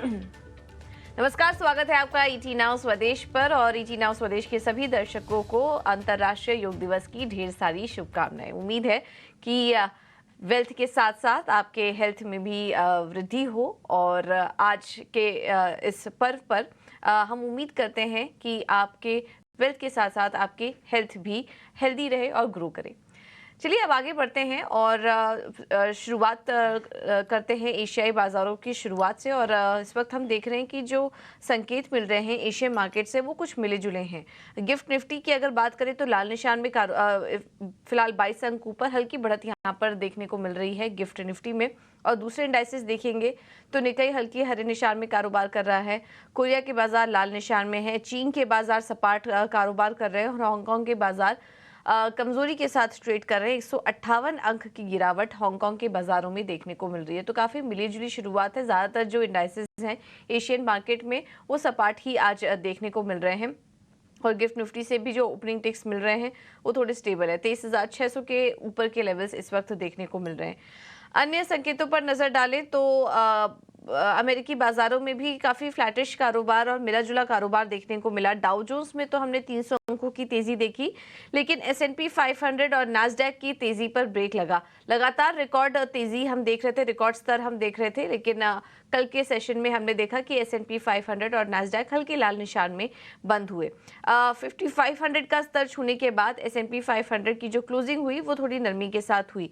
नमस्कार, स्वागत है आपका ईटी नाउ स्वदेश पर और ईटी नाउ स्वदेश के सभी दर्शकों को अंतर्राष्ट्रीय योग दिवस की ढेर सारी शुभकामनाएं। उम्मीद है कि वेल्थ के साथ साथ आपके हेल्थ में भी वृद्धि हो और आज के इस पर्व पर हम उम्मीद करते हैं कि आपके वेल्थ के साथ साथ आपके हेल्थ भी हेल्दी रहे और ग्रो करे। चलिए अब आगे बढ़ते हैं और शुरुआत करते हैं एशियाई बाज़ारों की शुरुआत से। और इस वक्त हम देख रहे हैं कि जो संकेत मिल रहे हैं एशियन मार्केट से वो कुछ मिले जुले हैं। गिफ्ट निफ्टी की अगर बात करें तो लाल निशान में फिलहाल 22 अंक ऊपर हल्की बढ़त यहाँ पर देखने को मिल रही है गिफ्ट निफ्टी में। और दूसरे इंडाइसेस देखेंगे तो निकाई हल्की हरे निशान में कारोबार कर रहा है। कोरिया के बाजार लाल निशान में है। चीन के बाजार सपाट कारोबार कर रहे हैं और हांगकांग के बाजार कमजोरी के साथ ट्रेड कर रहे हैं। 158 अंक की गिरावट हांगकांग के बाजारों में देखने को मिल रही है। तो काफी मिलीजुली शुरुआत है। ज्यादातर जो इंडाइसेस हैं एशियन मार्केट में वो सपाट ही आज देखने को मिल रहे हैं और गिफ्ट निफ्टी से भी जो ओपनिंग टिक्स मिल रहे हैं वो थोड़े स्टेबल है। 23,600 के ऊपर के लेवल्स इस वक्त देखने को मिल रहे हैं। अन्य संकेतों पर नजर डालें तो अमेरिकी बाजारों में भी काफी फ्लैटिश कारोबार और मिला जुला कारोबार देखने को मिला। डाउ जोन्स में तो हमने 300 अंकों की तेजी देखी, लेकिन S&P 500 और नास्डैक की तेजी पर ब्रेक लगा। लगातार रिकॉर्ड तेजी हम देख रहे थे, रिकॉर्ड स्तर हम देख रहे थे, लेकिन कल के सेशन में हमने देखा कि S&P 500 और नास्डैक हल्के लाल निशान में बंद हुए। 5500 का स्तर छूने के बाद S&P 500 की जो क्लोजिंग हुई वो थोड़ी नरमी के साथ हुई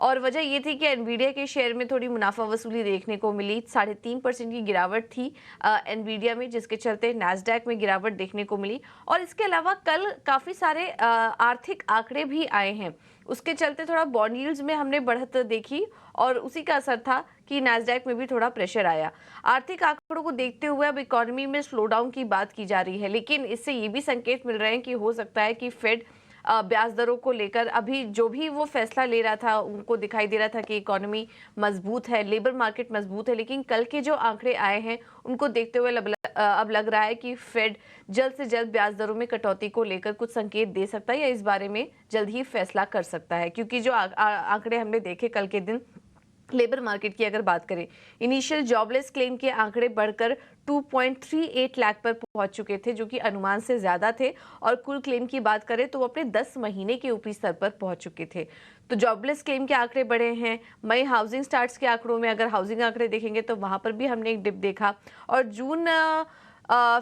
और वजह ये थी कि एनवीडिया के शेयर में थोड़ी मुनाफा वसूली देखने को मिली। 3.5% की गिरावट थी एनवीडिया में, जिसके चलते नास्डैक में गिरावट देखने को मिली। और इसके अलावा कल काफ़ी सारे आर्थिक आंकड़े भी आए हैं, उसके चलते थोड़ा बॉन्ड यील्ड्स में हमने बढ़त देखी और उसी का असर था कि नास्डैक में भी थोड़ा प्रेशर आया। आर्थिक आंकड़ों को देखते हुए अब इकोनॉमी में स्लो डाउन की बात की जा रही है, लेकिन इससे ये भी संकेत मिल रहे हैं कि हो सकता है कि फेड ब्याज दरों को लेकर अभी जो भी वो फैसला ले रहा था, उनको दिखाई दे रहा था कि इकोनॉमी मजबूत है, लेबर मार्केट मजबूत है, लेकिन कल के जो आंकड़े आए हैं उनको देखते हुए अब लग रहा है कि फेड जल्द से जल्द ब्याज दरों में कटौती को लेकर कुछ संकेत दे सकता है या इस बारे में जल्द ही फैसला कर सकता है। क्योंकि जो आंकड़े हमने देखे कल के दिन लेबर मार्केट की अगर बात करें, इनिशियल जॉबलेस क्लेम के आंकड़े बढ़कर 2.38 लाख पर पहुंच चुके थे, जो कि अनुमान से ज्यादा थे। और कुल क्लेम की बात करें तो वो अपने 10 महीने के ऊपरी स्तर पर पहुंच चुके थे। तो जॉबलेस क्लेम के आंकड़े बढ़े हैं। मई हाउसिंग स्टार्ट्स के आंकड़ों में अगर हाउसिंग आंकड़े देखेंगे तो वहां पर भी हमने एक डिप देखा। और जून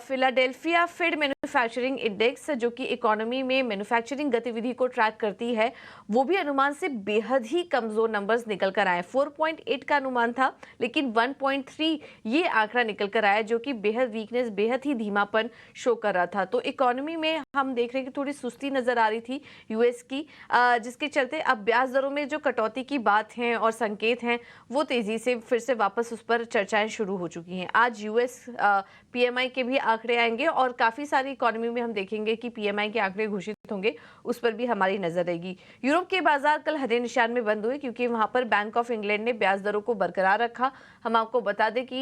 फिलाडेल्फिया फेड मैन्युफैक्चरिंग इंडेक्स, जो कि इकोनॉमी में मैन्युफैक्चरिंग गतिविधि को ट्रैक करती है, वो भी अनुमान से बेहद ही कमजोर नंबर्स निकल कर आए। 4.8 का अनुमान था, लेकिन 1.3 ये आंकड़ा निकल कर आया, जो कि बेहद वीकनेस, बेहद ही धीमापन शो कर रहा था। तो इकोनॉमी में हम देख रहे हैं कि थोड़ी सुस्ती नजर आ रही थी यूएस की, जिसके चलते अब ब्याज दरों में जो कटौती की बात है और संकेत हैं वो तेजी से फिर से वापस उस पर चर्चाएं शुरू हो चुकी हैं। आज यूएस पीएमआई के भी आंकड़े आएंगे और काफी सारी इकोनॉमी में हम देखेंगे कि पीएमआई के आंकड़े घोषित होंगे, उस पर भी हमारी नजर रहेगी। यूरोप के बाजार कल हरे निशान में बंद हुए क्योंकि वहां पर बैंक ऑफ इंग्लैंड ने ब्याज दरों को बरकरार रखा। हम आपको बता दें कि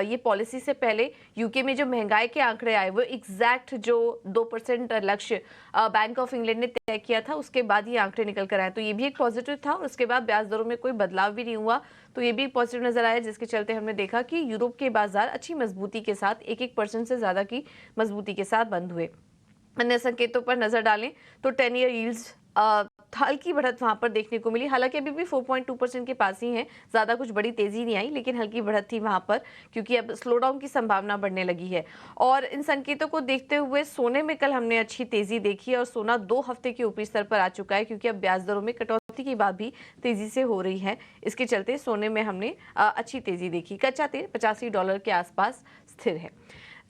ये पॉलिसी से पहले यूके में जो महंगाई के आंकड़े आए वो एग्जैक्ट जो 2% लक्ष्य बैंक ऑफ इंग्लैंड ने तय किया था, उसके बाद ये आंकड़े निकल कर आए। तो ये भी एक पॉजिटिव था और उसके बाद ब्याज दरों में कोई बदलाव भी नहीं हुआ, तो ये भी पॉजिटिव नजर आया, जिसके चलते हमने देखा कि यूरोप के बाजार अच्छी मजबूती के साथ 1% से ज्यादा की मजबूती के साथ बंद हुए। अन्य संकेतों पर नजर डालें तो 10 ईयर यील्ड्स हल्की बढ़त वहां पर देखने को मिली। हालांकि अभी भी 4.2% के पास ही है, ज्यादा कुछ बड़ी तेजी नहीं आई, लेकिन हल्की बढ़त थी वहां पर क्योंकि अब स्लो डाउन की संभावना बढ़ने लगी है। और इन संकेतों को देखते हुए सोने में कल हमने अच्छी तेजी देखी और सोना 2 हफ्ते के ऊपरी स्तर पर आ चुका है, क्योंकि अब ब्याज दरों में कटौती की बात भी तेजी से हो रही है। इसके चलते सोने में हमने अच्छी तेजी देखी। कच्चा तेल $85 के आसपास स्थिर है।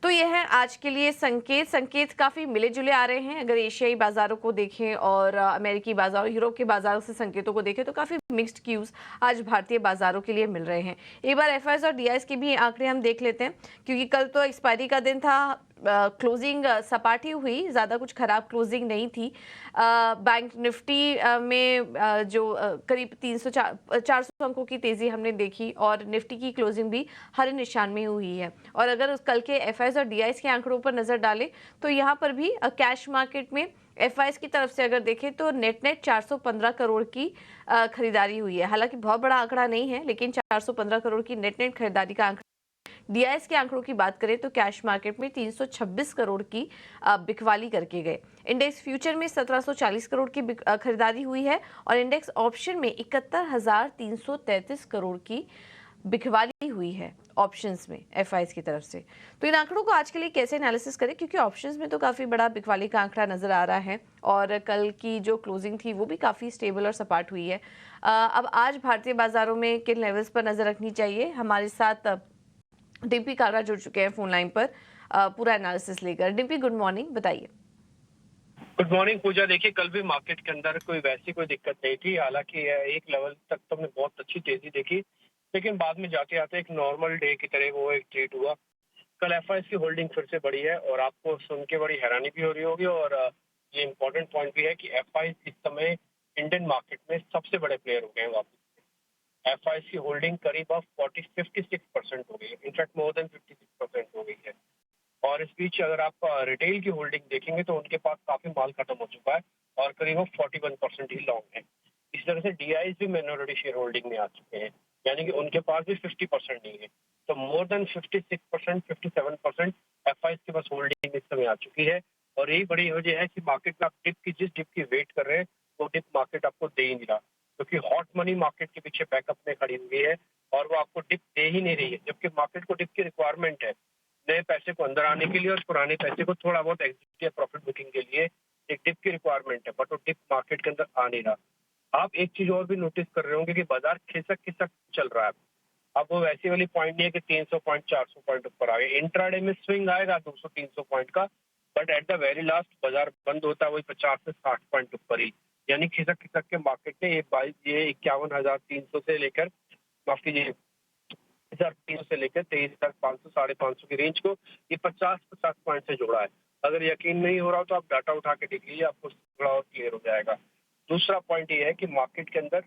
तो यह है आज के लिए संकेत काफी मिले जुले आ रहे हैं। अगर एशियाई बाजारों को देखें और अमेरिकी बाजारों, यूरोप के बाजारों से संकेतों को देखें तो काफी मिक्स्ड क्यूज आज भारतीय बाजारों के लिए मिल रहे हैं। एक बार एफआईआई और डीआईएस के भी आंकड़े हम देख लेते हैं, क्योंकि कल तो एक्सपायरी का दिन था। क्लोजिंग सपाटी हुई, ज़्यादा कुछ खराब क्लोजिंग नहीं थी। बैंक निफ्टी में जो करीब 400 अंकों की तेज़ी हमने देखी और निफ्टी की क्लोजिंग भी हरे निशान में हुई है। और अगर कल के एफआईआई और डीआईएस के आंकड़ों पर नज़र डालें तो यहाँ पर भी कैश मार्केट में एफआईआई की तरफ से अगर देखें तो नेट 415 करोड़ की खरीदारी हुई है। हालांकि बहुत बड़ा आंकड़ा नहीं है, लेकिन 415 करोड़ की नेट खरीदारी का आंकड़ा डीआईएस के आंकड़ों की बात करें तो कैश मार्केट में 326 करोड़ की बिकवाली करके गए। इंडेक्स फ्यूचर में 1740 करोड़ की खरीदारी हुई है और इंडेक्स ऑप्शन में 71,333 करोड़ की बिकवाली हुई है ऑप्शंस में एफआईज की तरफ से। तो इन आंकड़ों को आज के लिए कैसे एनालिसिस करें, क्योंकि ऑप्शंस में तो काफी बड़ा बिकवाली का आंकड़ा नजर आ रहा है और कल की जो क्लोजिंग थी वो भी काफी स्टेबल और सपाट हुई है। अब आज भारतीय बाजारों में किन लेवल्स पर नजर रखनी चाहिए, हमारे साथ डिम्पी कालरा जुड़ चुके हैं फोन लाइन पर पूरा एनालिसिस लेकर। डिम्पी, गुड मॉर्निंग, बताइए। गुड मॉर्निंग पूजा। देखिए, कल भी मार्केट के अंदर कोई दिक्कत नहीं थी। हालांकि एक लेवल तक तो हमने बहुत अच्छी तेजी देखी, लेकिन बाद में जाते आते एक नॉर्मल डे की तरह वो एक ट्रेड हुआ। कल एफआईएस की होल्डिंग फिर से बढ़ी है और आपको सुन के बड़ी हैरानी भी हो रही होगी और ये इम्पोर्टेंट पॉइंट भी है कि एफआईएस इस समय इंडियन मार्केट में सबसे बड़े प्लेयर हो गए हैं वापस। एफआईएस की होल्डिंग करीब अब 56% हो गई है, इनफैक्ट मोर देन 56% हो गई है। और इस बीच अगर आप रिटेल की होल्डिंग देखेंगे तो उनके पास काफी माल खत्म हो चुका है और करीब 41% ही लॉन्ग है। इस तरह से डीआईज भी माइनॉरिटी शेयर होल्डिंग में आ चुके हैं, यानी कि उनके पास भी 50% नहीं है। तो मोर देन 56%, 57% एफआईज के पास होल्डिंग इस समय आ चुकी है। और यही बड़ी वजह है कि मार्केट में आप जिस डिप की वेट कर रहे हैं वो डिप मार्केट आपको दे ही नहीं रहा, क्योंकि हॉट मनी मार्केट के पीछे बैकअप में खड़ी हुई है और वो आपको डिप दे ही नहीं रही है, जबकि मार्केट को डिप की रिक्वायरमेंट है नए पैसे को अंदर आने के लिए और पुराने पैसे को थोड़ा बहुत एग्जिट या प्रॉफिट बुकिंग के लिए एक डिप की रिक्वायरमेंट है, बट वो डिप मार्केट के अंदर आ नहीं रहा। आप एक चीज और भी नोटिस कर रहे होंगे कि बाजार खिसक खिसक चल रहा है। अब वो वैसी वाली पॉइंट नहीं है कि 300 पॉइंट 400 पॉइंट ऊपर आ गए। इंट्राडे में स्विंग आएगा 200-300 पॉइंट का, but at the very last बाजार बंद होता है वही 50 से 60 पॉइंट ऊपर ही। यानी खिसक खिसक के मार्केट ने ये 51,300 से लेकर, माफ कीजिए, 1300 से लेकर 23,500 550 की रेंज को ये 50 पॉइंट से जोड़ा है। अगर यकीन नहीं हो रहा तो आप डाटा उठा के देख लीजिए, आपको थोड़ा और क्लियर हो जाएगा। दूसरा पॉइंट ये है कि मार्केट के अंदर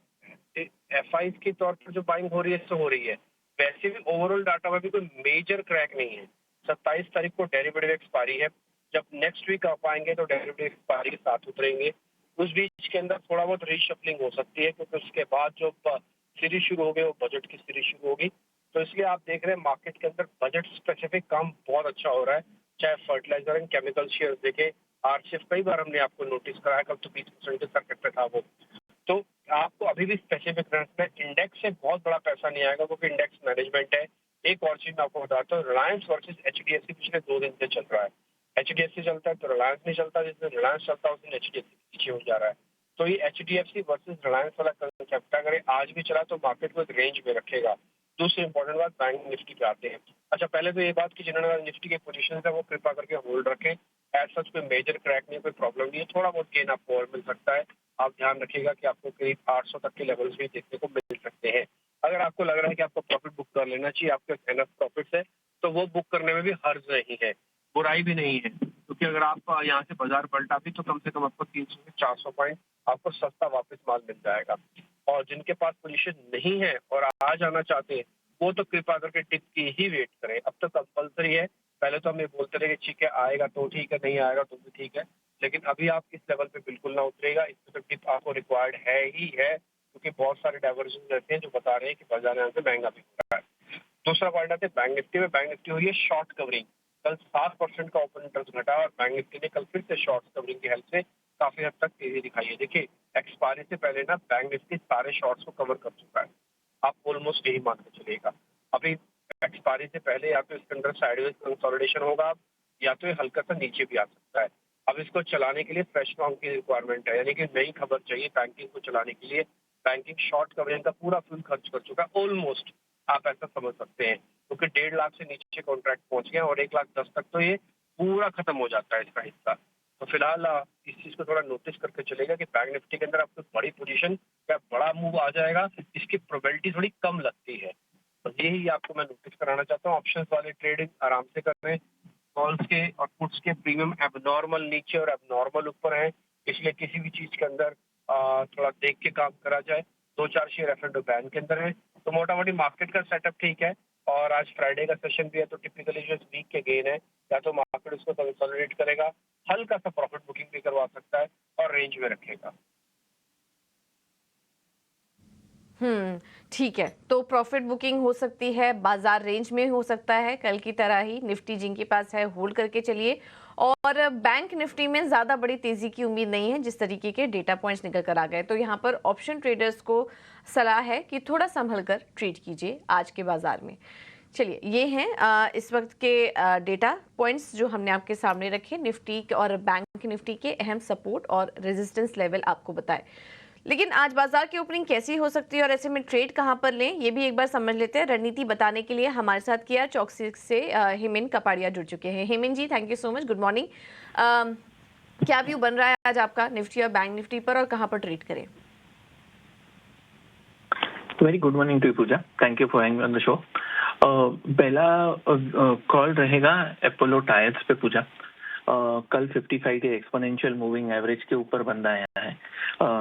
एफआईज के तौर पर जो बाइंग हो रही है तो हो रही है, वैसे भी ओवरऑल डाटा में भी कोई मेजर क्रैक नहीं है। 27 तारीख को डेरिवेटिव एक्सपायरी है, जब नेक्स्ट वीक आप आएंगे तो डेरिवेटिव एक्सपायरी के साथ उतरेंगे। उस बीच के अंदर थोड़ा बहुत रीशफलिंग हो सकती है, क्योंकि उसके बाद जो सीरीज शुरू हो गई वो बजट की सीरीज शुरू होगी। तो इसलिए आप देख रहे हैं मार्केट के अंदर बजट स्पेसिफिक काम बहुत अच्छा हो रहा है। चाहे फर्टिलाइजर एंड केमिकल शेयर देखे, आरसीएफ कई बार हमने आपको नोटिस कराया, कब तो 20% के सर्किट पे था वो। तो आपको अभी भी स्पेसिफिक रन में इंडेक्स से बहुत बड़ा पैसा नहीं आएगा, क्योंकि इंडेक्स मैनेजमेंट है। एक और चीज मैं आपको बताता हूँ, रिलायंस वर्सेज एचडीएफसी पिछले 2 दिन से चल रहा है। एचडीएफसी चलता है तो रिलायंस नहीं चलता, जिस दिन रिलायंस चलता है उस दिन एचडीएफसी पीछे हो जा रहा है। तो ये एचडीएफसी वर्सेज रिलायंस वाला कंसेप्ट अगर ये आज भी चला तो मार्केट को एक रेंज में रखेगा। दूसरी इंपॉर्टेंट बात, बैंक निफ्टी पे आते हैं। अच्छा, पहले तो ये बात कि जिन्होंने निफ्टी के पोजीशन है वो कृपा करके होल्ड रखें। एज सच कोई मेजर क्रैक नहीं, कोई प्रॉब्लम नहीं है, थोड़ा बहुत गेन आपको और मिल सकता है। आप ध्यान रखिएगा कि आपको करीब 800 तक के लेवल्स भी देखने को मिल सकते हैं। अगर आपको लग रहा है कि आपको प्रॉफिट बुक कर लेना चाहिए, आपके एनएफ प्रॉफिट है, तो वो बुक करने में भी हर्ज नहीं है, बुराई भी नहीं है, क्योंकि अगर आप यहाँ से बाजार पलटा भी तो कम से कम आपको 300 से 400 पॉइंट आपको सस्ता वापस माल मिल जाएगा। और जिनके पास पोजीशन नहीं है और आ जाना चाहते हैं वो तो कृपा करके टिप की ही वेट करें। अब तो कंपलसरी है, पहले तो हम ये बोलते रहे कि ठीक है आएगा तो ठीक है, नहीं आएगा तो भी ठीक है, लेकिन अभी आप इस लेवल पे बिल्कुल ना उतरेगा। इसमें तो टिप आपको रिक्वायर्ड है ही है, क्योंकि बहुत सारे डाइवर्जन ऐसे हैं जो बता रहे हैं कि बाजार यहाँ से महंगा भी हो रहा है। दूसरा पॉइंट आते हैं बैंक निफ्टी में। बैंक निफ्टी हुई है शॉर्ट कवरिंग। कल 7% का ओपन इंटरेस्ट घटा और बैंक निफ्टी ने कल फिर से शॉर्ट कवरिंग की हेल्प से काफी हद तक तेजी दिखाई है। देखिए, एक्सपायरी से पहले ना बैंक निफ्टी सारे शॉर्ट्स को कवर कर चुका है, आप ऑलमोस्ट यही मान के चलेगा। अभी एक्सपायरी से पहले या तो इसके अंदर साइडवेज कंसोलिडेशन होगा या तो ये हल्का सा नीचे भी आ सकता है। अब इसको चलाने के लिए फ्रेश फॉर्म की रिक्वायरमेंट है, यानी कि नई खबर चाहिए बैंकिंग को चलाने के लिए। बैंकिंग शॉर्ट कवरिंग का पूरा फुल खर्च कर चुका है ऑलमोस्ट, आप ऐसा समझ सकते हैं, क्योंकि 1.5 लाख से नीचे कॉन्ट्रैक्ट पहुंच गया और 1,10,000 तक तो ये पूरा खत्म हो जाता है इसका हिस्सा। तो फिलहाल इस चीज को थोड़ा नोटिस करके चलेगा कि बैंक निफ्टी के अंदर आपको बड़ी पोजीशन या बड़ा मूव आ जाएगा, इसकी प्रोबेबिलिटी थोड़ी कम लगती है। तो यही आपको मैं नोटिस कराना चाहता हूँ। ऑप्शंस वाले ट्रेडिंग आराम से कर रहे हैं। कॉल्स के और पुट्स के प्रीमियम एबनॉर्मल नीचे और एबनॉर्मल ऊपर है, इसलिए किसी भी चीज के अंदर थोड़ा देख के काम करा जाए। 2-4 शेयर एफ&ओ बैंक के अंदर है। तो मोटा मोटी मार्केट का सेटअप ठीक है और आज फ्राइडे का सेशन भी है, तो टिपिकली जो वीक के गेन है या तो मार्केट उसको कंसोलिडेट करेगा, हल्का सा प्रॉफिट बुकिंग भी करवा सकता है और रेंज में रखेगा। ठीक है। तो प्रॉफिट बुकिंग हो सकती है, बाजार रेंज में हो सकता है, कल की तरह ही निफ्टी जिनके पास है होल्ड करके चलिए। और बैंक निफ्टी में ज़्यादा बड़ी तेज़ी की उम्मीद नहीं है, जिस तरीके के डेटा पॉइंट्स निकल कर आ गए। तो यहाँ पर ऑप्शन ट्रेडर्स को सलाह है कि थोड़ा संभल कर ट्रेड कीजिए आज के बाजार में। चलिए, ये हैं इस वक्त के डेटा पॉइंट्स जो हमने आपके सामने रखे, निफ्टी और बैंक निफ्टी के अहम सपोर्ट और रेजिस्टेंस लेवल आपको बताए। लेकिन आज बाजार की ओपनिंग कैसी हो सकती है और ऐसे में ट्रेड कहां पर लें, ये भी एक बार समझ लेते हैं। रणनीति बताने के लिए हमारे साथ किया चौकसी से हेमेन कपाड़िया जुड़ चुके हैं। Hemen ji, thank you so much, good morning. क्या व्यू बन रहा है आज आपका निफ्टी और बैंक निफ्टी पर, और कहां पर ट्रेड करें? Very good morning to Pooja, thank you for having on the show. पहला कॉल रहेगा अपोलो टायर्स पे पूजा। कल 55 डे एक्सपोनेंशियल मूविंग एवरेज के ऊपर बंदा आया है।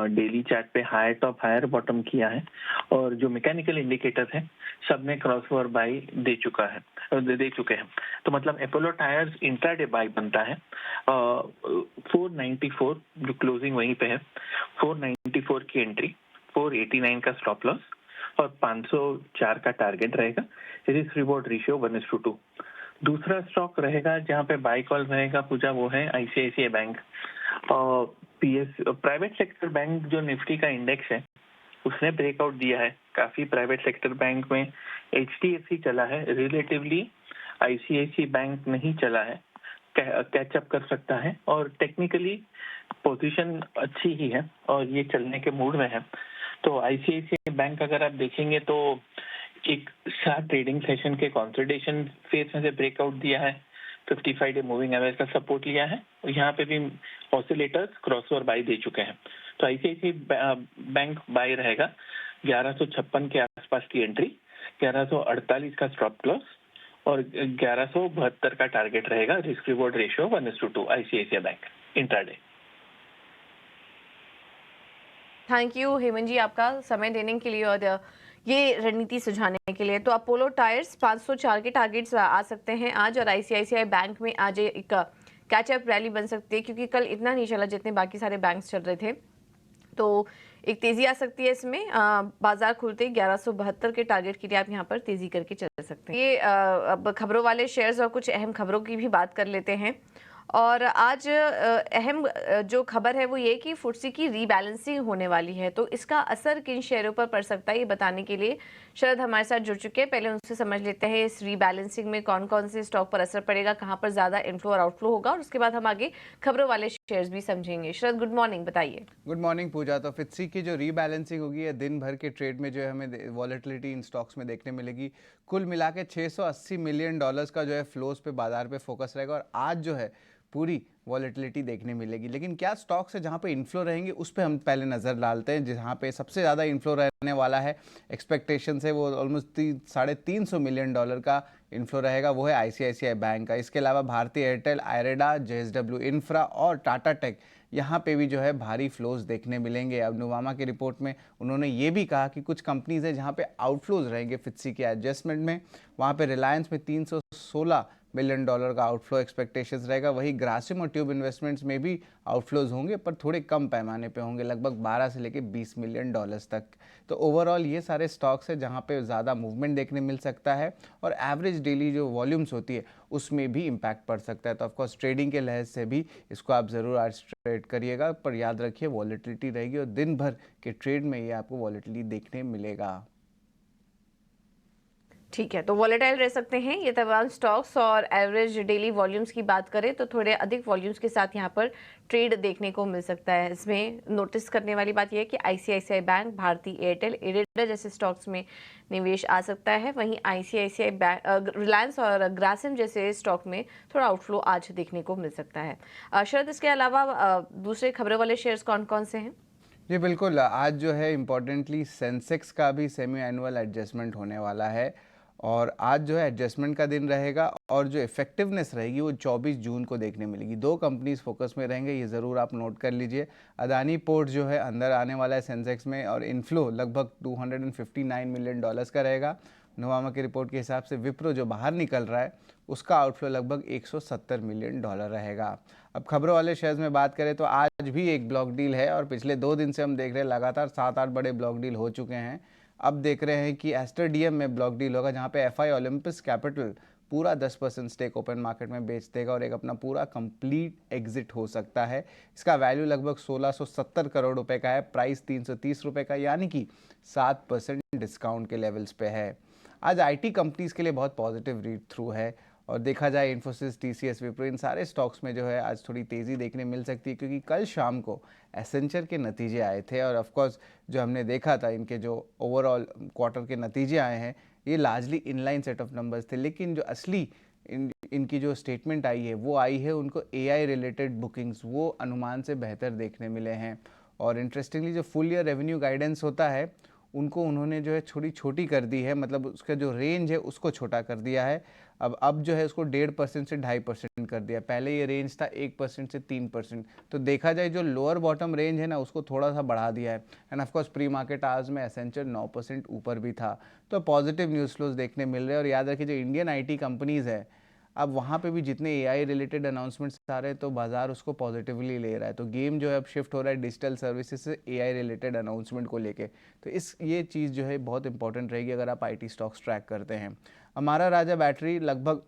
डेली चार्ट पे हायर टॉप हायर बॉटम किया है, और जो मैकेनिकल इंडिकेटर है सब में क्रॉसओवर बाई दे चुके हैं। तो मतलब अपोलो टायर्स इंट्राडे बाई बनता है। 494 जो क्लोजिंग वहीं पे है, 494 की एंट्री, 489 का स्टॉप लॉस और 504 का टारगेट रहेगा। Risk reward ratio 1:2। दूसरा स्टॉक रहेगा जहां पे बाय कॉल रहेगा पूजा, वो है ICICI bank. PS private sector bank जो निफ्टी का इंडेक्स है उसने ब्रेकआउट दिया है। काफी प्राइवेट सेक्टर बैंक में एचडीएफसी चला है, रिलेटिवली आईसीआईसीआई बैंक नहीं चला है, कैचअप कर सकता है और टेक्निकली पोजीशन अच्छी ही है और ये चलने के मूड में है। तो आईसीआईसीआई बैंक अगर आप देखेंगे तो एक 7 ट्रेडिंग सेशन के कंसोलिडेशन फेज में से ब्रेकआउट दिया है, 55 डे मूविंग एवरेज का सपोर्ट लिया है और यहाँ पे भी ऑसिलेटर्स क्रॉसओवर बाय दे चुके हैं। तो आईसीआईसीआई बैंक बाय रहेगा। 1156 के आसपास की एंट्री, 1148 का स्टॉप लॉस और 1172 का टारगेट रहेगा। Risk reward ratio 1:2 ICICI bank intraday. Thank you Heman ji आपका समय देने के लिए और ये रणनीति सुझाने के लिए। तो अपोलो टायर्स 504 के टारगेट्स आ सकते हैं आज, और आईसीआईसीआई बैंक में आज एक कैचअप रैली बन सकती है, क्योंकि कल इतना नहीं चला जितने बाकी सारे बैंक्स चल रहे थे। तो एक तेजी आ सकती है इसमें। बाजार खुलते ही 1172 के टारगेट के लिए आप यहाँ पर तेजी करके चल सकते हैं। ये अब खबरों वाले शेयर्स और कुछ अहम खबरों की भी बात कर लेते हैं। और आज अहम जो खबर है वो ये कि फुट्सी की रीबैलेंसिंग होने वाली है, तो इसका असर किन शेयरों पर पड़ सकता है ये बताने के लिए शरद हमारे साथ जुड़ चुके हैं। पहले उनसे समझ लेते हैं इस रीबैलेंसिंग में कौन कौन से स्टॉक पर असर पड़ेगा, कहां पर ज्यादा इनफ्लो और आउटफ्लो होगा, और उसके बाद हम आगे खबरों वाले शेयर्स भी समझेंगे। शरद, गुड मॉर्निंग, बताइए। गुड मॉर्निंग पूजा। तो फिट्सी की जो रीबैलेंसिंग होगी है दिन भर के ट्रेड में जो है हमें वॉलेटिलिटी इन स्टॉक्स में देखने मिलेगी। कुल मिला के $680 मिलियन का जो है फ्लोज पे बाजार पे फोकस रहेगा, और आज जो है पूरी वॉलेटिलिटी देखने मिलेगी। लेकिन क्या स्टॉक्स है जहां पे इन्फ्लो रहेंगे उस पे हम पहले नज़र डालते हैं। जहां पे सबसे ज़्यादा इन्फ्लो रहने वाला है, एक्सपेक्टेशन है वो ऑलमोस्ट $350 मिलियन का इन्फ्लो रहेगा, वो है आईसीआईसीआई बैंक का। इसके अलावा भारतीय एयरटेल, आयरेडा, जेएसडब्ल्यू इंफ्रा और टाटा टेक, यहाँ पे भी जो है भारी फ्लोज देखने मिलेंगे। अब नुवामा की रिपोर्ट में उन्होंने ये भी कहा कि कुछ कंपनीज हैं जहाँ पे आउटफ्लोज रहेंगे फिट्सी के एडजस्टमेंट में। वहाँ पे रिलायंस में $316 मिलियन का आउटफ्लो एक्सपेक्टेशंस रहेगा। वही ग्रासिम और ट्यूब इन्वेस्टमेंट्स में भी आउटफ्लोज होंगे, पर थोड़े कम पैमाने पे होंगे, लगभग 12 से लेके $20 मिलियन तक। तो ओवरऑल ये सारे स्टॉक्स है जहाँ पे ज़्यादा मूवमेंट देखने मिल सकता है, और एवरेज डेली जो वॉल्यूम्स होती है उसमें भी इम्पैक्ट पड़ सकता है। तो ऑफकोर्स ट्रेडिंग के लिहाज से भी इसको आप ज़रूर आज ट्रेड करिएगा, पर याद रखिए वॉलेटिलिटी रहेगी और दिन भर के ट्रेड में ये आपको वॉलेटिलिटी देखने मिलेगा। ठीक है, तो वॉलेटाइल रह सकते हैं ये तमाम स्टॉक्स, और एवरेज डेली वॉल्यूम्स की बात करें तो थोड़े अधिक वॉल्यूम्स के साथ यहाँ पर ट्रेड देखने को मिल सकता है। इसमें नोटिस करने वाली बात यह है कि आईसीआईसीआई बैंक, भारतीय एयरटेल, इरेडा जैसे स्टॉक्स में निवेश आ सकता है। वहीं आईसीआईसीआई बैंक, रिलायंस और ग्रासिम जैसे स्टॉक में थोड़ा आउटफ्लो आज देखने को मिल सकता है। शरद, इसके अलावा दूसरे खबरों वाले शेयर्स कौन कौन से हैं? जी बिल्कुल, आज जो है इम्पोर्टेंटली सेंसेक्स का भी सेमी एनुअल एडजस्टमेंट होने वाला है, और आज जो है एडजस्टमेंट का दिन रहेगा, और जो इफेक्टिवनेस रहेगी वो 24 जून को देखने मिलेगी। 2 कंपनीज फोकस में रहेंगे, ये ज़रूर आप नोट कर लीजिए। अदानी पोर्ट जो है अंदर आने वाला है सेंसेक्स में, और इनफ्लो लगभग $259 मिलियन का रहेगा। नुवामा की रिपोर्ट के हिसाब से विप्रो जो बाहर निकल रहा है उसका आउटफ्लो लगभग $170 मिलियन रहेगा। अब खबरों वाले शेयर्स में बात करें तो आज भी एक ब्लॉक डील है, और पिछले 2 दिन से हम देख रहे हैं लगातार 7-8 बड़े ब्लॉक डील हो चुके हैं। अब देख रहे हैं कि एस्टर डीएम में ब्लॉक डील होगा जहां पे एफआई ओलंपस कैपिटल पूरा 10% स्टेक ओपन मार्केट में बेच देगा और एक अपना पूरा कंप्लीट एग्जिट हो सकता है। इसका वैल्यू लगभग 1670 करोड़ रुपए का है, प्राइस 330 रुपए का, यानी कि 7% डिस्काउंट के लेवल्स पे है। आज आईटी कंपनीज के लिए बहुत पॉजिटिव रीड थ्रू है और देखा जाए इन्फोसिस, टीसीएस, विप्रो, इन सारे स्टॉक्स में जो है आज थोड़ी तेज़ी देखने मिल सकती है क्योंकि कल शाम को एसेंचर के नतीजे आए थे और ऑफ कोर्स जो हमने देखा था इनके जो ओवरऑल क्वार्टर के नतीजे आए हैं ये largely inline set of numbers थे, लेकिन जो असली इनकी जो स्टेटमेंट आई है वो आई है उनको एआई रिलेटेड बुकिंग्स वो अनुमान से बेहतर देखने मिले हैं। और इंटरेस्टिंगली जो फुल ईयर रेवेन्यू गाइडेंस होता है उनको उन्होंने जो है छोटी कर दी है, मतलब उसका जो रेंज है उसको छोटा कर दिया है। अब जो है उसको 1.5% से 2.5% कर दिया। पहले ये रेंज था 1% से 3%। तो देखा जाए जो लोअर बॉटम रेंज है ना उसको थोड़ा सा बढ़ा दिया है। And of course pre market hours में एसेंचर 9% ऊपर भी था। तो पॉजिटिव न्यूज़ फ्लोज देखने मिल रहे हैं। और याद रखिए जो इंडियन आईटी कंपनीज़ है अब वहाँ पे भी जितने एआई रिलेटेड अनाउंसमेंट्स आ रहे हैं तो बाजार उसको पॉजिटिवली ले रहा है। तो गेम जो है अब शिफ्ट हो रहा है डिजिटल सर्विसेज से एआई रिलेटेड अनाउंसमेंट को लेके। तो ये चीज़ जो है बहुत इंपॉर्टेंट रहेगी अगर आप आईटी स्टॉक्स ट्रैक करते हैं। हमारा राजा बैटरी लगभग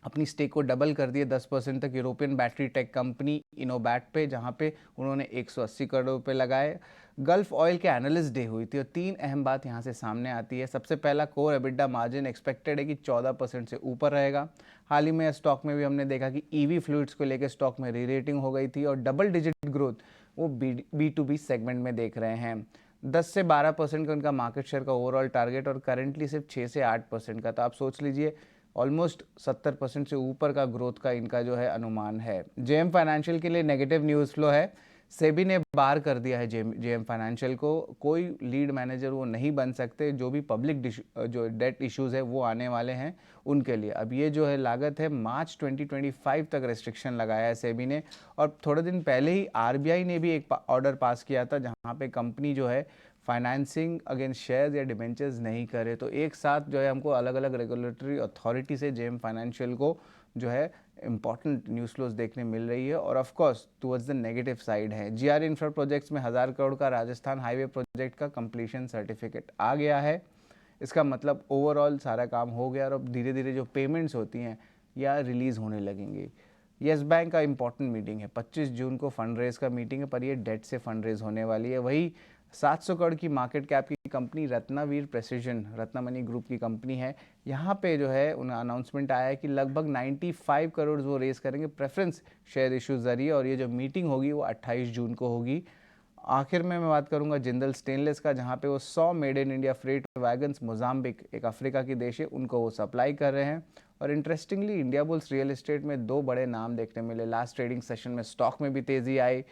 अपनी स्टेक को डबल कर दिए 10% तक यूरोपियन बैटरी टेक कंपनी इनोबैट पे, जहाँ पे उन्होंने 180 करोड़ रुपए लगाए। गल्फ ऑयल के एनालिस्ट डे हुई थी और 3 अहम बात यहाँ से सामने आती है। सबसे पहला, कोर एबिटा मार्जिन एक्सपेक्टेड है कि 14% से ऊपर रहेगा। हाल ही में स्टॉक में भी हमने देखा कि ईवी फ्लूइड्स को लेकर स्टॉक में री रेटिंग हो गई थी और डबल डिजिट ग्रोथ वो बी2बी सेगमेंट में देख रहे हैं। 10 से 12% का उनका मार्केट शेयर का ओवरऑल टारगेट और करंटली सिर्फ 6 से 8% का। तो आप सोच लीजिए ऑलमोस्ट 70% से ऊपर का ग्रोथ का इनका जो है अनुमान है। जेएम फाइनेंशियल के लिए नेगेटिव न्यूज़ फ्लो है। सेबी ने बार कर दिया है जेएम फाइनेंशियल को, कोई लीड मैनेजर वो नहीं बन सकते। जो भी पब्लिक जो डेट इश्यूज है वो आने वाले हैं उनके लिए। अब ये जो है लागत है मार्च 2025 तक रेस्ट्रिक्शन लगाया है सेबी ने। और थोड़े दिन पहले ही आरबीआई ने भी एक ऑर्डर पास किया था जहाँ पे कंपनी जो है फाइनेंसिंग अगेंस्ट शेयर्स या डिबेंचर्स नहीं करे। तो एक साथ जो है हमको अलग अलग रेगुलेटरी अथॉरिटी से जेएम फाइनेंशियल को जो है इंपॉर्टेंट न्यूज़ फ्लोज देखने मिल रही है और of course towards the negative side है। जीआर इंफ्रा प्रोजेक्ट्स में 1000 करोड़ का राजस्थान हाईवे प्रोजेक्ट का कंप्लीशन सर्टिफिकेट आ गया है। इसका मतलब ओवरऑल सारा काम हो गया और अब धीरे धीरे जो पेमेंट्स होती हैं या रिलीज़ होने लगेंगी। येस बैंक का इंपॉर्टेंट मीटिंग है, 25 जून को फंड रेज का मीटिंग है, पर ये डेट से फंड रेज होने वाली है। वही 700 करोड़ की मार्केट कैप की कंपनी रत्नावीर प्रेसिजन, रत्नामणि ग्रुप की कंपनी है, यहाँ पे जो है उन्हें अनाउंसमेंट आया है कि लगभग 95 करोड़ वो रेज करेंगे प्रेफरेंस शेयर इशू जरिए और ये जो मीटिंग होगी वो 28 जून को होगी। आखिर में मैं बात करूंगा जिंदल स्टेनलेस का, जहाँ पे वो 100 made in India freight wagons Mozambique, एक अफ्रीका की देश है, उनको वो सप्लाई कर रहे हैं। और interestingly India bulls real estate में 2 बड़े नाम देखने मिले। लास्ट ट्रेडिंग सेशन में स्टॉक में भी तेज़ी आई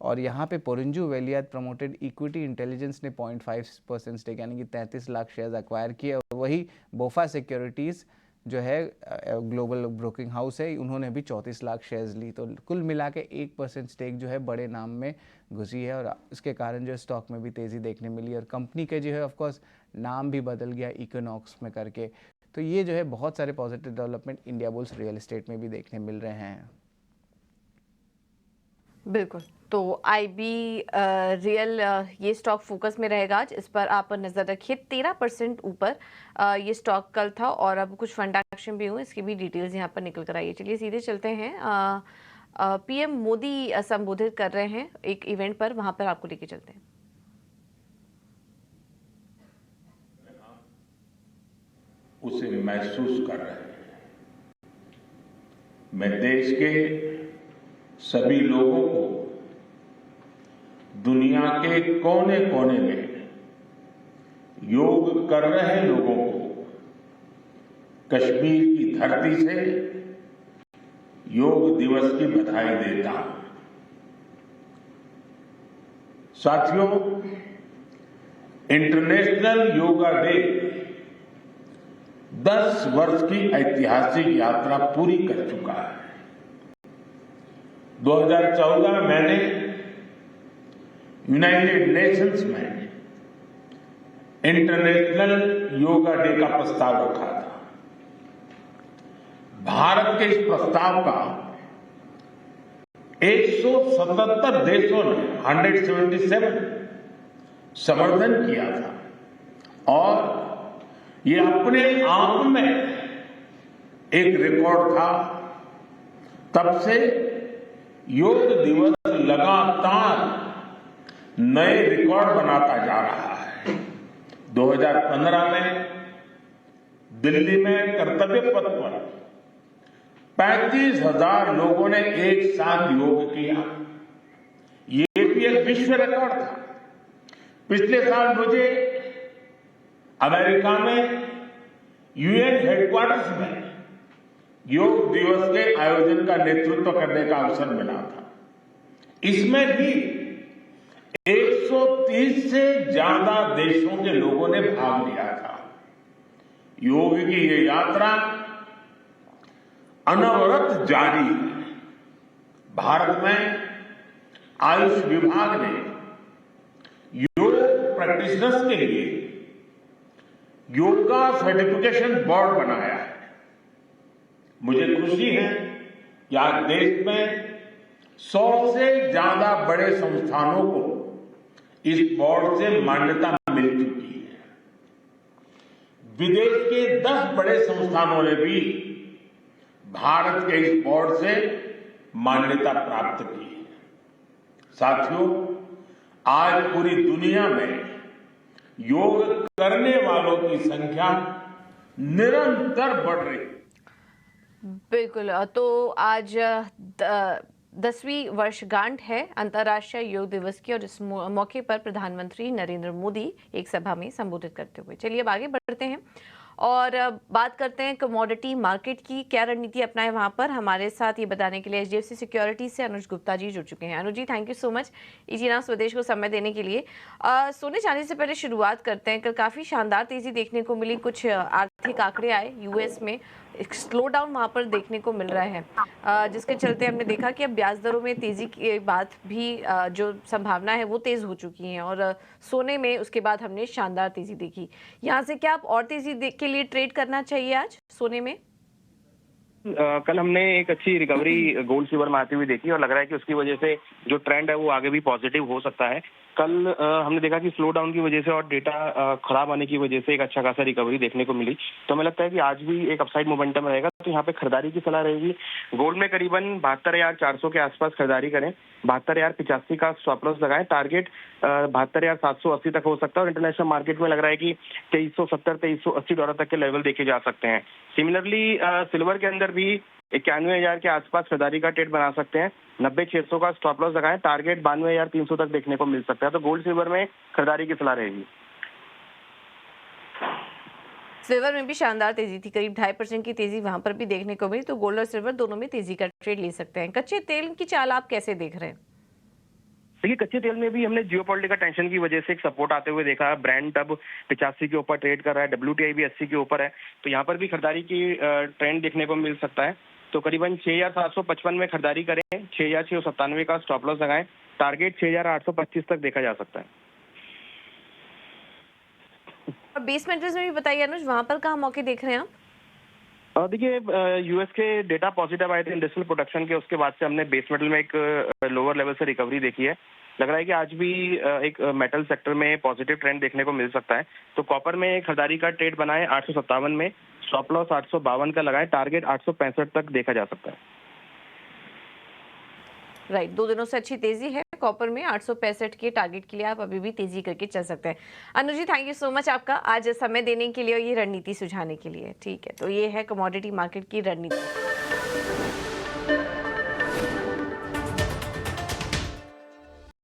और यहाँ पे पोरिंजू वेलियात प्रमोटेड इक्विटी इंटेलिजेंस ने 0.5% स्टेक यानी कि 33 लाख शेयर्स एक्वायर किए। और वही बोफा सिक्योरिटीज़ जो है ग्लोबल ब्रोकिंग हाउस है, उन्होंने भी 34 लाख शेयर्स ली। तो कुल मिला के 1% स्टेक जो है बड़े नाम में घुसी है और इसके कारण जो है स्टॉक में भी तेज़ी देखने मिली और कंपनी के जो है ऑफकोर्स नाम भी बदल गया इकोनॉक्स में करके। तो ये जो है बहुत सारे positive development India bulls real estate में भी देखने मिल रहे हैं। बिल्कुल, तो आईबी रियल ये स्टॉक फोकस में रहेगा आज, इस पर आप नज़र रखिए। 13% ऊपर ये स्टॉक कल था और अब कुछ फंड एक्शन भी हुए, इसकी भी डिटेल्स यहाँ पर निकल कर आई है। चलिए सीधे चलते हैं, पीएम मोदी संबोधित कर रहे हैं एक इवेंट पर, वहाँ पर आपको लेके चलते हैं। उसे महसूस कर रहे हैं। मैं देश के सभी लोगों को, दुनिया के कोने कोने में योग कर रहे लोगों को, कश्मीर की धरती से योग दिवस की बधाई देता हूं। साथियों, इंटरनेशनल योगा डे 10 वर्ष की ऐतिहासिक यात्रा पूरी कर चुका है। 2014 में मैंने यूनाइटेड नेशंस में इंटरनेशनल योगा डे का प्रस्ताव रखा था। भारत के इस प्रस्ताव का 177 देशों ने 177 समर्थन किया था और ये अपने आप में एक रिकॉर्ड था। तब से योग दिवस लगातार नए रिकॉर्ड बनाता जा रहा है। 2015 में दिल्ली में कर्तव्य पथ पर 35,000 लोगों ने एक साथ योग किया। ये भी एक विश्व रिकॉर्ड था। पिछले साल मुझे अमेरिका में यूएन हेडक्वार्टर्स में योग दिवस के आयोजन का नेतृत्व करने का अवसर मिला था। इसमें भी 130 से ज्यादा देशों के लोगों ने भाग लिया था। योग की ये यात्रा अनवरत जारी है। भारत में आयुष विभाग ने योग प्रैक्टिशनर्स के लिए योगा सर्टिफिकेशन बोर्ड बनाया है। मुझे खुशी है कि आज देश में 100 से ज्यादा बड़े संस्थानों को इस बोर्ड से मान्यता मिल चुकी है। विदेश के 10 बड़े संस्थानों ने भी भारत के इस बोर्ड से मान्यता प्राप्त की है। साथियों, आज पूरी दुनिया में योग करने वालों की संख्या निरंतर बढ़ रही है। बिल्कुल। तो आज 10वीं वर्षगांठ है अंतर्राष्ट्रीय योग दिवस की, और इस मौके पर प्रधानमंत्री नरेंद्र मोदी एक सभा में संबोधित करते हुए। चलिए अब आगे बढ़ते हैं और बात करते हैं कमोडिटी मार्केट की। क्या रणनीति अपनाए वहां पर, हमारे साथ ये बताने के लिए एचडीएफसी सिक्योरिटी से अनुज गुप्ता जी जुड़ चुके हैं। Anuj ji, thank you so much easy now Swadesh को समय देने के लिए। सोने चांदी से पहले शुरुआत करते हैं। कल काफ़ी शानदार तेज़ी देखने को मिली। कुछ आर्थिक आंकड़े आए यूएस में, एक स्लो डाउन वहाँ पर देखने को मिल रहा है, जिसके चलते हमने देखा कि अब ब्याज दरों में तेज़ी के बाद भी जो संभावना है वो तेज़ हो चुकी हैं, और सोने में उसके बाद हमने शानदार तेज़ी देखी। यहाँ से क्या आप और तेज़ी के लिए ट्रेड करना चाहिए आज सोने में? कल हमने एक अच्छी रिकवरी गोल्ड सिल्वर में आती हुई देखी और लग रहा है कि उसकी वजह से जो ट्रेंड है वो आगे भी पॉजिटिव हो सकता है। कल हमने देखा कि स्लो डाउन की वजह से और डेटा खराब आने की वजह से एक अच्छा खासा रिकवरी देखने को मिली। तो हमें लगता है कि आज भी एक अपसाइड मोमेंटम रहेगा, तो यहाँ पे खरीदारी की सलाह रहेगी। गोल्ड में करीबन 72,400 के आसपास खरीदारी करें। 72,085 का स्टॉप लॉस लगाएं। टारगेट 72,780 तक हो सकता है, और इंटरनेशनल मार्केट में लग रहा है कि $2370-2380 तक के लेवल देखे जा सकते हैं। सिमिलरली सिल्वर के अंदर भी 91,000 के आसपास खरीदारी का ट्रेड बना सकते हैं। 90,600 का स्टॉप लॉस लगाएं। टारगेट 92,300 तक देखने को मिल सकता है। तो गोल्ड सिल्वर में खरीदारी की सलाह रहेगी। सिल्वर में भी शानदार तेजी थी, करीब 2.5% की तेजी वहां पर भी देखने को मिली। तो गोल्ड और सिल्वर दोनों में तेजी का ट्रेड ले सकते हैं। कच्चे तेल की चाल आप कैसे देख रहे हैं? देखिए, कच्चे तेल में भी हमने जियोपॉलिटिकल टेंशन की वजह से एक सपोर्ट आते हुए देखा है। ब्रेंट अब 85 के ऊपर ट्रेड कर रहा है, WTI भी 80 के ऊपर है। तो यहाँ पर भी खरीदारी की ट्रेंड देखने को मिल सकता है। तो करीबन 6,755 में खरीदारी करें। 6,697 का स्टॉप लॉस लगाएं। टारगेट 6,825 तक देखा जा सकता है। और बेस मेटल्स में भी बताइए अनुज, वहां पर कहाँ मौके देख रहे हैं आप? देखिए, यूएस के डेटा पॉजिटिव आए थे इंडस्ट्रियल प्रोडक्शन के, उसके बाद से हमने बेस मेटल में एक लोअर लेवल से रिकवरी देखी है। लग रहा है कि आज भी एक मेटल सेक्टर में पॉजिटिव ट्रेंड देखने को मिल सकता है। तो कॉपर में खरीदारी का ट्रेड बनाए 857 में, स्टॉप लॉस 852 का लगाए। टारगेट 865 तक देखा जा सकता है। राइट, 2 दिनों से अच्छी तेजी है कॉपर में। 865 के टारगेट के लिए आप अभी भी तेजी करके चल सकते हैं। Anuj ji, thank you so much आपका आज समय देने के लिए और ये रणनीति सुझाने के लिए। ठीक है, तो ये है कमोडिटी मार्केट की रणनीति।